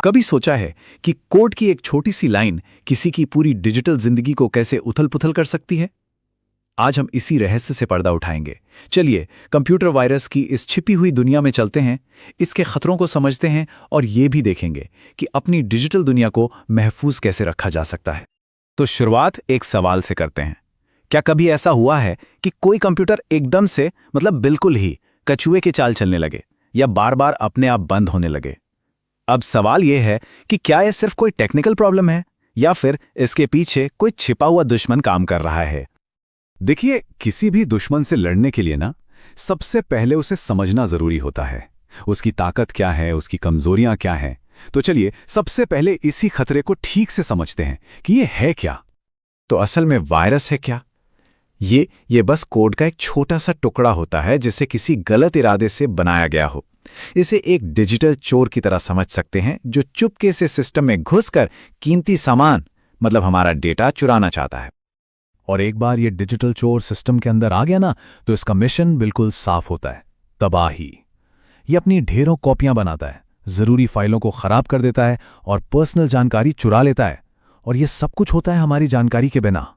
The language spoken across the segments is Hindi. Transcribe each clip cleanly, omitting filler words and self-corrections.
कभी सोचा है कि कोड की एक छोटी सी लाइन किसी की पूरी डिजिटल जिंदगी को कैसे उथल-पुथल कर सकती है? आज हम इसी रहस्य से पर्दा उठाएंगे। चलिए, कंप्यूटर वायरस की इस छिपी हुई दुनिया में चलते हैं, इसके खतरों को समझते हैं और ये भी देखेंगे कि अपनी डिजिटल दुनिया को महफूज कैसे रखा जा सकता है। तो शुरुआत एक सवाल से करते हैं। क्या कभी ऐसा हुआ है कि कोई कंप्यूटर एकदम से, मतलब बिल्कुल ही, कछुए की चाल चलने लगे या बार-बार अपने आप बंद होने लगे? अब सवाल यह है कि क्या यह सिर्फ कोई टेक्निकल प्रॉब्लम है या फिर इसके पीछे कोई छिपा हुआ दुश्मन काम कर रहा है? देखिए, किसी भी दुश्मन से लड़ने के लिए ना सबसे पहले उसे समझना जरूरी होता है। उसकी ताकत क्या है, उसकी कमजोरियां क्या हैं। तो चलिए सबसे पहले इसी खतरे को ठीक से समझते हैं कि ये है क्या। तो असल में वायरस है क्या? ये बस कोड का एक छोटा सा टुकड़ा होता है जिसे किसी गलत इरादे से बनाया गया हो। इसे एक डिजिटल चोर की तरह समझ सकते हैं जो चुपके से सिस्टम में घुसकर कीमती सामान, मतलब हमारा डेटा, चुराना चाहता है। और एक बार ये डिजिटल चोर सिस्टम के अंदर आ गया ना, तो इसका मिशन बिल्कुल साफ होता है, तबाही। ये अपनी ढेरों कॉपियां बनाता है, जरूरी फाइलों को खराब कर देता है और पर्सनल जानकारी चुरा लेता है। और ये सब कुछ होता है हमारी जानकारी के बिना।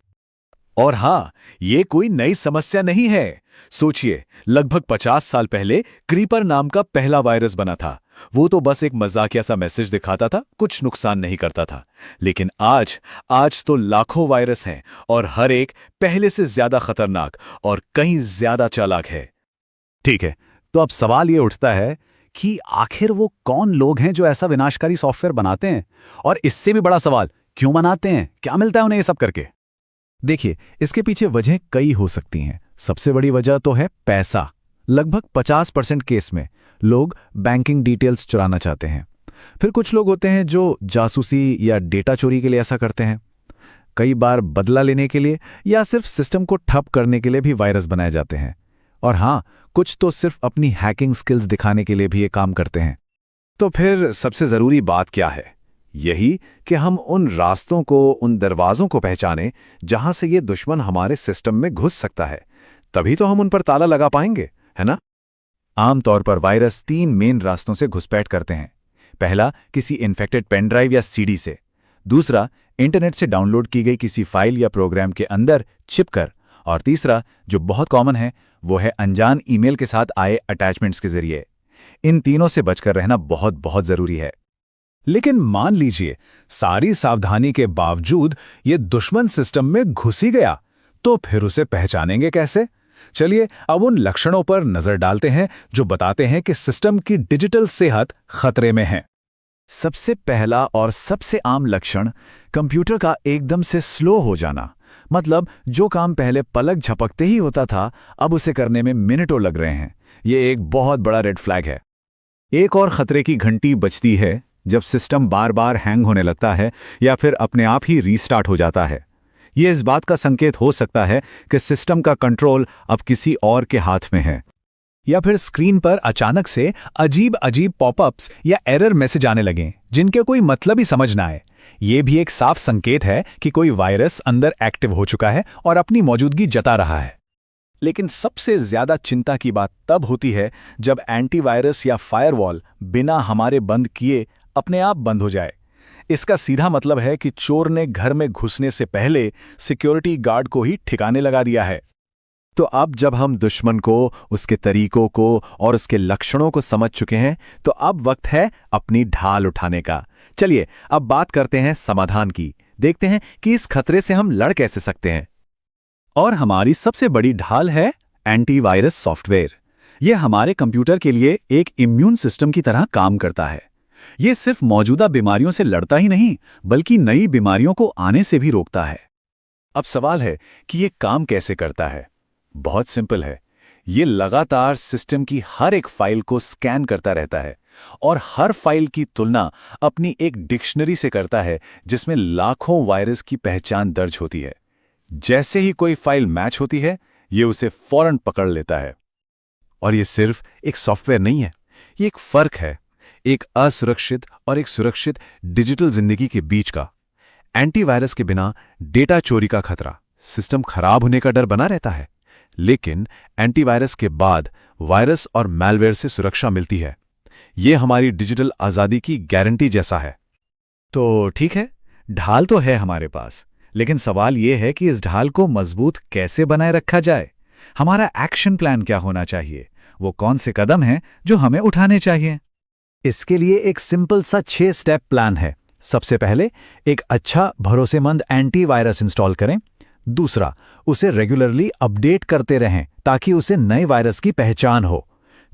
और हाँ, ये कोई नई समस्या नहीं है। सोचिए, लगभग 50 साल पहले क्रीपर नाम का पहला वायरस बना था। वो तो बस एक मजाकिया सा मैसेज दिखाता था, कुछ नुकसान नहीं करता था। लेकिन आज तो लाखों वायरस हैं और हर एक पहले से ज्यादा खतरनाक और कहीं ज्यादा चालाक है। ठीक है, तो अब सवाल ये उठता है कि आखिर वो कौन लोग हैं जो ऐसा विनाशकारी सॉफ्टवेयर बनाते हैं? और इससे भी बड़ा सवाल, क्यों बनाते हैं? क्या मिलता है उन्हें ये सब करके? देखिए, इसके पीछे वजह कई हो सकती हैं। सबसे बड़ी वजह तो है पैसा। लगभग 50% केस में लोग बैंकिंग डिटेल्स चुराना चाहते हैं। फिर कुछ लोग होते हैं जो जासूसी या डेटा चोरी के लिए ऐसा करते हैं। कई बार बदला लेने के लिए या सिर्फ सिस्टम को ठप करने के लिए भी वायरस बनाए जाते हैं। और हाँ, कुछ तो सिर्फ अपनी हैकिंग स्किल्स दिखाने के लिए भी ये काम करते हैं। तो फिर सबसे जरूरी बात क्या है? यही कि हम उन रास्तों को, उन दरवाजों को पहचानें जहां से ये दुश्मन हमारे सिस्टम में घुस सकता है। तभी तो हम उन पर ताला लगा पाएंगे, है ना? आमतौर पर वायरस 3 मेन रास्तों से घुसपैठ करते हैं। पहला, किसी इन्फेक्टेड पेन ड्राइव या सीडी से। दूसरा, इंटरनेट से डाउनलोड की गई किसी फाइल या प्रोग्राम के अंदर छिपकर। और तीसरा, जो बहुत कॉमन है, वो है अनजान ईमेल के साथ आए अटैचमेंट्स के जरिए। इन तीनों से बचकर रहना बहुत बहुत जरूरी है। लेकिन मान लीजिए सारी सावधानी के बावजूद ये दुश्मन सिस्टम में घुस ही गया, तो फिर उसे पहचानेंगे कैसे? चलिए अब उन लक्षणों पर नजर डालते हैं जो बताते हैं कि सिस्टम की डिजिटल सेहत खतरे में है। सबसे पहला और सबसे आम लक्षण कंप्यूटर का एकदम से स्लो हो जाना। मतलब जो काम पहले पलक झपकते ही होता था, अब उसे करने में मिनटों लग रहे हैं। ये एक बहुत बड़ा रेड फ्लैग है। एक और खतरे की घंटी बजती है जब सिस्टम बार बार हैंग होने लगता है या फिर अपने आप ही रीस्टार्ट हो जाता है। ये इस बात का संकेत हो सकता है कि सिस्टम का कंट्रोल अब किसी और के हाथ में है। या फिर स्क्रीन पर अचानक से अजीब अजीब पॉपअप्स या एरर मैसेज आने लगें जिनके कोई मतलब ही समझ ना आए। ये भी एक साफ संकेत है कि कोई वायरस अंदर एक्टिव हो चुका है और अपनी मौजूदगी जता रहा है। लेकिन सबसे ज्यादा चिंता की बात तब होती है जब एंटीवायरस या फायरवॉल बिना हमारे बंद किए अपने आप बंद हो जाए। इसका सीधा मतलब है कि चोर ने घर में घुसने से पहले सिक्योरिटी गार्ड को ही ठिकाने लगा दिया है। तो अब जब हम दुश्मन को, उसके तरीकों को और उसके लक्षणों को समझ चुके हैं, तो अब वक्त है अपनी ढाल उठाने का। चलिए अब बात करते हैं समाधान की। देखते हैं कि इस खतरे से हम लड़ कैसे सकते हैं। और हमारी सबसे बड़ी ढाल है एंटीवायरस सॉफ्टवेयर। यह हमारे कंप्यूटर के लिए एक इम्यून सिस्टम की तरह काम करता है। ये सिर्फ मौजूदा बीमारियों से लड़ता ही नहीं, बल्कि नई बीमारियों को आने से भी रोकता है। अब सवाल है कि ये काम कैसे करता है? बहुत सिंपल है। ये लगातार सिस्टम की हर एक फाइल को स्कैन करता रहता है और हर फाइल की तुलना अपनी एक डिक्शनरी से करता है जिसमें लाखों वायरस की पहचान दर्ज होती है। जैसे ही कोई फाइल मैच होती है, ये उसे फौरन पकड़ लेता है। और ये सिर्फ एक सॉफ्टवेयर नहीं है, ये एक फर्क है, एक असुरक्षित और एक सुरक्षित डिजिटल जिंदगी के बीच का। एंटीवायरस के बिना डेटा चोरी का खतरा, सिस्टम खराब होने का डर बना रहता है, लेकिन एंटीवायरस के बाद वायरस और मैलवेयर से सुरक्षा मिलती है। ये हमारी डिजिटल आज़ादी की गारंटी जैसा है। तो ठीक है, ढाल तो है हमारे पास, लेकिन सवाल ये है कि इस ढाल को मजबूत कैसे बनाए रखा जाए। हमारा एक्शन प्लान क्या होना चाहिए? वो कौन से कदम हैं जो हमें उठाने चाहिए? इसके लिए एक सिंपल सा 6 स्टेप प्लान है। सबसे पहले एक अच्छा भरोसेमंद एंटीवायरस इंस्टॉल करें। दूसरा, उसे रेगुलरली अपडेट करते रहें ताकि उसे नए वायरस की पहचान हो।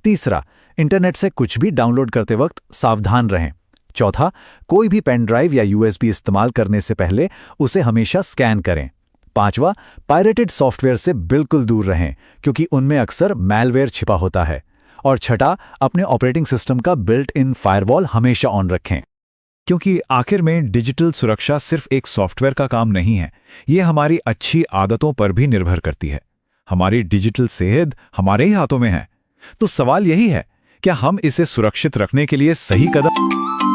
तीसरा, इंटरनेट से कुछ भी डाउनलोड करते वक्त सावधान रहें। चौथा, कोई भी पेन ड्राइव या यूएसबी इस्तेमाल करने से पहले उसे हमेशा स्कैन करें। पांचवा, पायरेटेड सॉफ्टवेयर से बिल्कुल दूर रहें क्योंकि उनमें अक्सर मैलवेयर छिपा होता है। और छठा, अपने ऑपरेटिंग सिस्टम का बिल्ट इन फायरवॉल हमेशा ऑन रखें। क्योंकि आखिर में डिजिटल सुरक्षा सिर्फ एक सॉफ्टवेयर का काम नहीं है, ये हमारी अच्छी आदतों पर भी निर्भर करती है। हमारी डिजिटल सेहत हमारे ही हाथों में है। तो सवाल यही है, क्या हम इसे सुरक्षित रखने के लिए सही कदम